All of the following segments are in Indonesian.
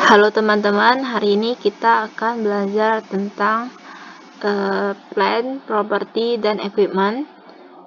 Halo teman-teman, hari ini kita akan belajar tentang Plant, Property, dan Equipment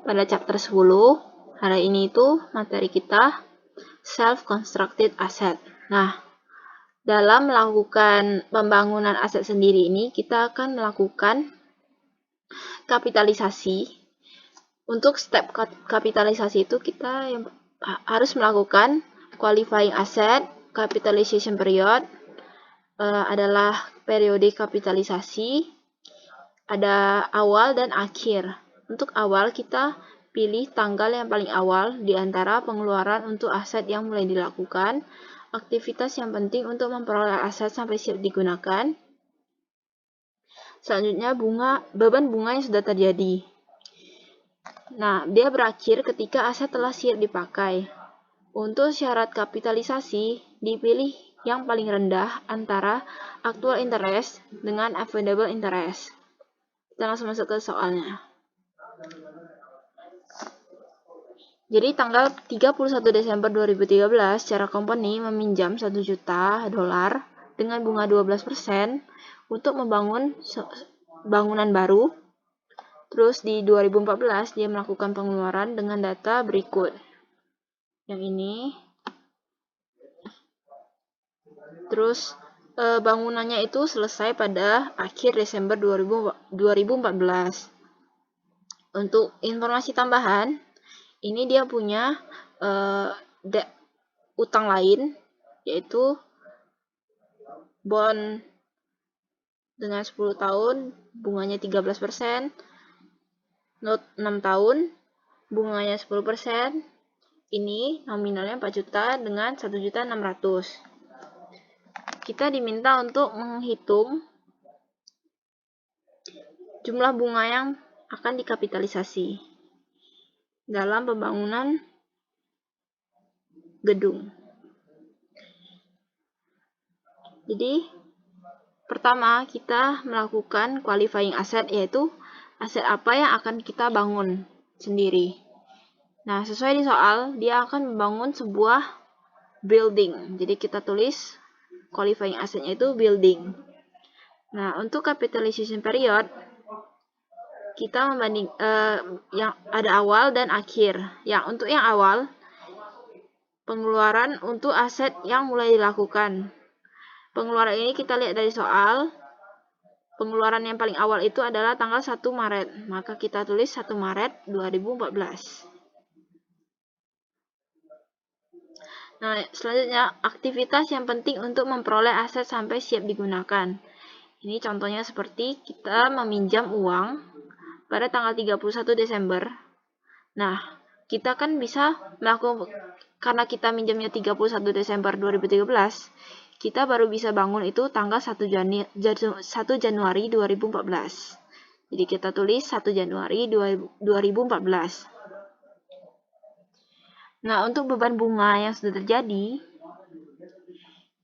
pada chapter 10. Hari ini itu materi kita Self-Constructed Asset. Nah, dalam melakukan pembangunan aset sendiri ini, kita akan melakukan kapitalisasi. Untuk step kapitalisasi itu kita harus melakukan qualifying asset, capitalization period, adalah periode kapitalisasi, ada awal dan akhir. Untuk awal kita pilih tanggal yang paling awal di antara pengeluaran untuk aset yang mulai dilakukan, aktivitas yang penting untuk memperoleh aset sampai siap digunakan. Selanjutnya beban bunga yang sudah terjadi. Nah, dia berakhir ketika aset telah siap dipakai. Untuk syarat kapitalisasi, dipilih yang paling rendah antara actual interest dengan available interest. Kita langsung masuk ke soalnya. Jadi tanggal 31 Desember 2013, secara company meminjam 1 juta dolar dengan bunga 12% untuk membangun bangunan baru. Terus di 2014 dia melakukan pengeluaran dengan data berikut. Yang ini. Terus bangunannya itu selesai pada akhir Desember 2014. Untuk informasi tambahan, ini dia punya utang lain, yaitu bond dengan 10 tahun, bunganya 13%, note 6 tahun, bunganya 10%, ini nominalnya 4 juta dengan 1.600.000. Kita diminta untuk menghitung jumlah bunga yang akan dikapitalisasi dalam pembangunan gedung. Jadi, pertama kita melakukan qualifying asset, yaitu aset apa yang akan kita bangun sendiri. Nah, sesuai di soal, dia akan membangun sebuah building. Jadi kita tulis qualifying assetnya itu building. Nah, untuk capitalization period, kita membanding yang ada awal dan akhir. Untuk yang awal, pengeluaran untuk aset yang mulai dilakukan. Pengeluaran ini kita lihat dari soal. Pengeluaran yang paling awal itu adalah tanggal 1 Maret. Maka kita tulis 1 Maret 2014. Nah, selanjutnya aktivitas yang penting untuk memperoleh aset sampai siap digunakan. Ini contohnya seperti kita meminjam uang pada tanggal 31 Desember. Nah, kita kan bisa melakukan, karena kita minjamnya 31 Desember 2013, kita baru bisa bangun itu tanggal 1 Januari 2014. Jadi kita tulis 1 Januari 2014. Nah, untuk beban bunga yang sudah terjadi,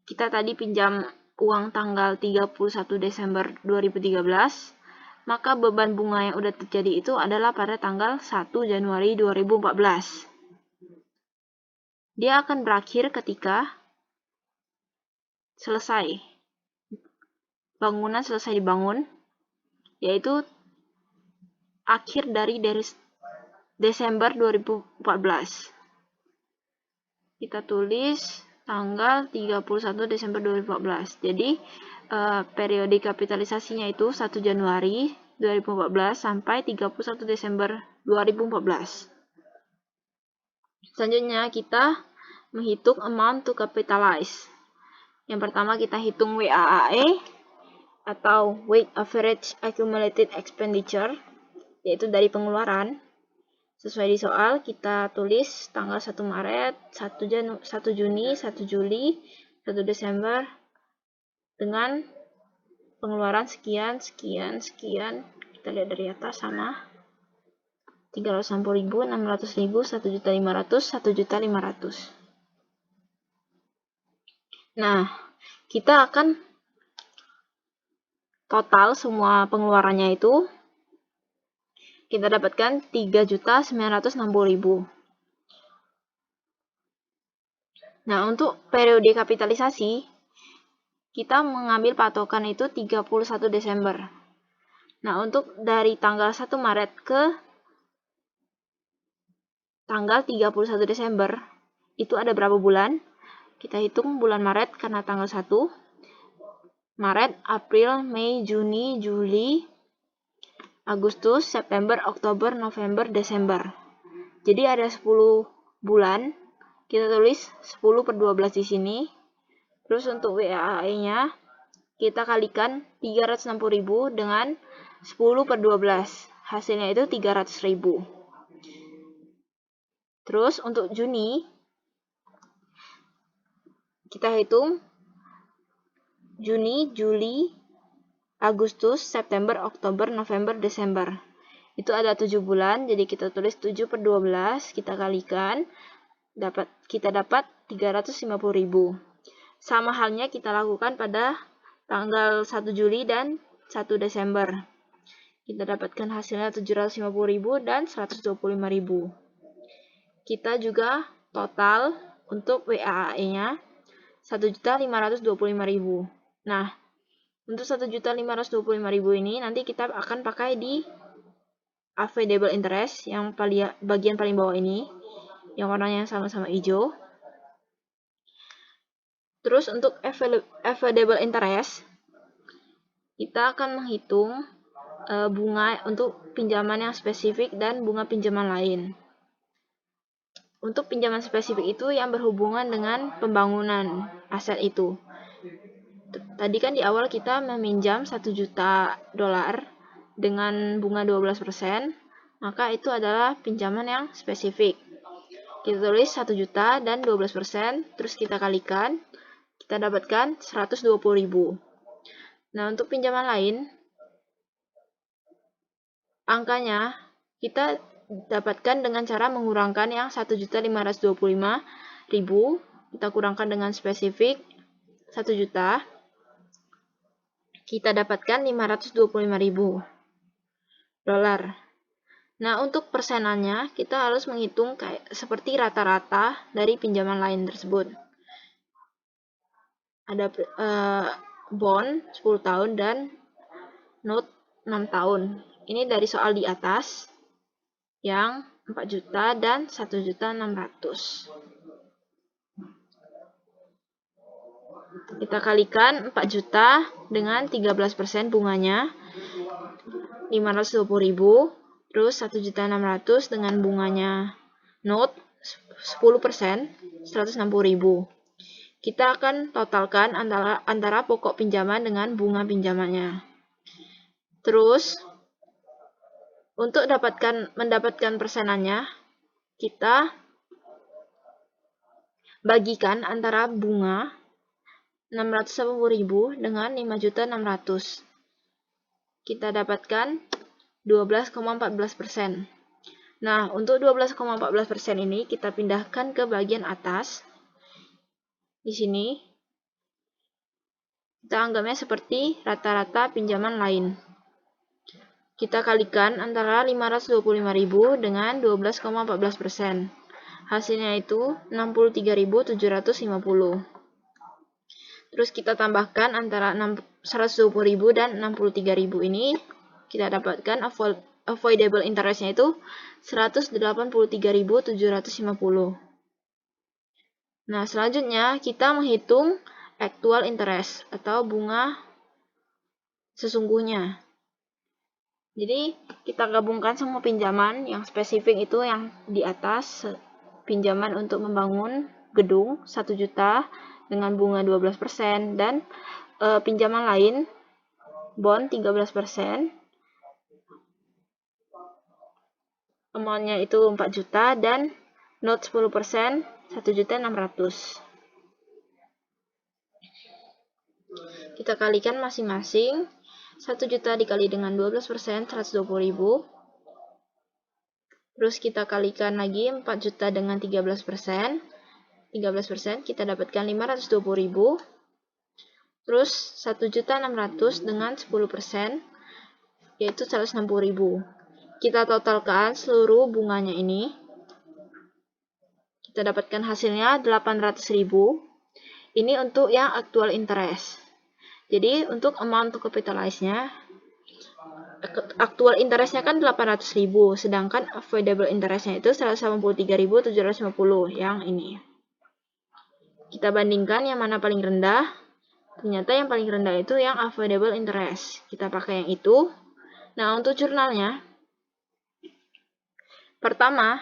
kita tadi pinjam uang tanggal 31 Desember 2013, maka beban bunga yang sudah terjadi itu adalah pada tanggal 1 Januari 2014. Dia akan berakhir ketika bangunan selesai dibangun, yaitu akhir dari Desember 2014. Kita tulis tanggal 31 Desember 2014. Jadi periode kapitalisasinya itu 1 Januari 2014 sampai 31 Desember 2014. Selanjutnya kita menghitung amount to capitalize. Yang pertama kita hitung WAAE atau Weighted Average Accumulated Expenditure, yaitu dari pengeluaran. Sesuai di soal, kita tulis tanggal 1 Maret, 1 Juni, 1 Juli, 1 Desember dengan pengeluaran sekian. Kita lihat dari atas sama 360.000, 600.000, 1.500.000, 1.500.000. Nah, kita akan total semua pengeluarannya itu kita dapatkan 3.960.000. Nah, untuk periode kapitalisasi, kita mengambil patokan itu 31 Desember. Nah, untuk dari tanggal 1 Maret ke tanggal 31 Desember, itu ada berapa bulan? Kita hitung bulan Maret karena tanggal 1. Maret, April, Mei, Juni, Juli, Agustus, September, Oktober, November, Desember. Jadi ada 10 bulan. Kita tulis 10 per 12 di sini. Terus untuk WAE-nya, kita kalikan 360.000 dengan 10 per 12. Hasilnya itu 300.000. Terus untuk Juni, kita hitung Juni, Juli, Agustus, September, Oktober, November, Desember. Itu ada 7 bulan, jadi kita tulis 7 per 12, kita kalikan, kita dapat 350.000. Sama halnya kita lakukan pada tanggal 1 Juli dan 1 Desember. Kita dapatkan hasilnya 750.000 dan 125.000. Kita juga total untuk WAE-nya 1.525.000. Nah, untuk 1.525.000 ini nanti kita akan pakai di available interest yang bagian paling bawah ini, yang warnanya sama-sama hijau. Terus untuk available interest, kita akan menghitung bunga untuk pinjaman yang spesifik dan bunga pinjaman lain. Untuk pinjaman spesifik itu yang berhubungan dengan pembangunan aset itu. Tadi kan di awal kita meminjam 1 juta dolar dengan bunga 12%, maka itu adalah pinjaman yang spesifik. Kita tulis 1 juta dan 12%, terus kita kalikan, kita dapatkan 120.000. Nah, untuk pinjaman lain, angkanya kita dapatkan dengan cara mengurangkan yang 1.525.000, kita kurangkan dengan spesifik 1 juta, kita dapatkan 525.000 dolar. Nah, untuk persenannya kita harus menghitung seperti rata-rata dari pinjaman lain tersebut. Ada bond 10 tahun dan note 6 tahun. Ini dari soal di atas yang 4 juta dan 1.600.000. Kita kalikan 4 juta dengan 13% bunganya 520.000, terus 1.600.000 dengan bunganya note 10% 160.000. Kita akan totalkan antara pokok pinjaman dengan bunga pinjamannya. Terus untuk mendapatkan persenannya, kita bagikan antara bunga 680.000 dengan 5.600.000. Kita dapatkan 12,14%. Nah, untuk 12,14% ini kita pindahkan ke bagian atas. Di sini kita anggapnya seperti rata-rata pinjaman lain. Kita kalikan antara 525.000 dengan 12,14%. Hasilnya itu 63.750. Terus kita tambahkan antara 120.000 dan 63.000 ini, kita dapatkan avoidable interest-nya itu 183.750. Nah, selanjutnya kita menghitung actual interest atau bunga sesungguhnya. Jadi, kita gabungkan semua pinjaman yang spesifik itu yang di atas, pinjaman untuk membangun gedung 1 juta dengan bunga 12% dan pinjaman lain bond 13%. Amount-nya itu 4 juta dan note 10% 1.600.000. Kita kalikan masing-masing. 1 juta dikali dengan 12% 120.000. Terus kita kalikan lagi 4 juta dengan 13%. 13% kita dapatkan 520.000. Terus 1.600.000 dengan 10% yaitu 160.000. Kita totalkan seluruh bunganya ini. Kita dapatkan hasilnya 800.000. Ini untuk yang actual interest. Jadi untuk amount to capitalize-nya, aktual interest-nya kan 800.000, sedangkan avoidable interest-nya itu 183.750 yang ini. Kita bandingkan yang mana paling rendah. Ternyata yang paling rendah itu yang avoidable interest. Kita pakai yang itu. Nah, untuk jurnalnya, pertama,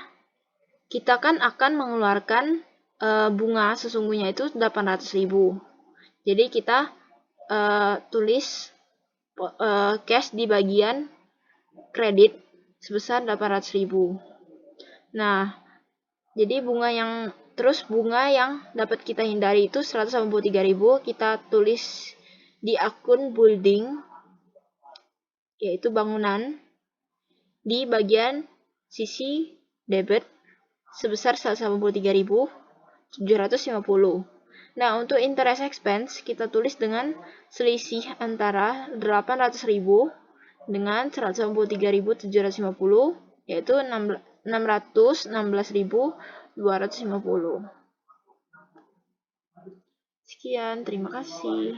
kita kan akan mengeluarkan bunga sesungguhnya itu 800.000. Jadi kita tulis cash di bagian kredit sebesar 800.000. Nah, jadi bunga yang dapat kita hindari itu 183.000, kita tulis di akun building, yaitu bangunan, di bagian sisi debit sebesar 183.750. Nah, untuk interest expense kita tulis dengan selisih antara 800.000 dengan 183.750, yaitu 616.250. Sekian, terima kasih.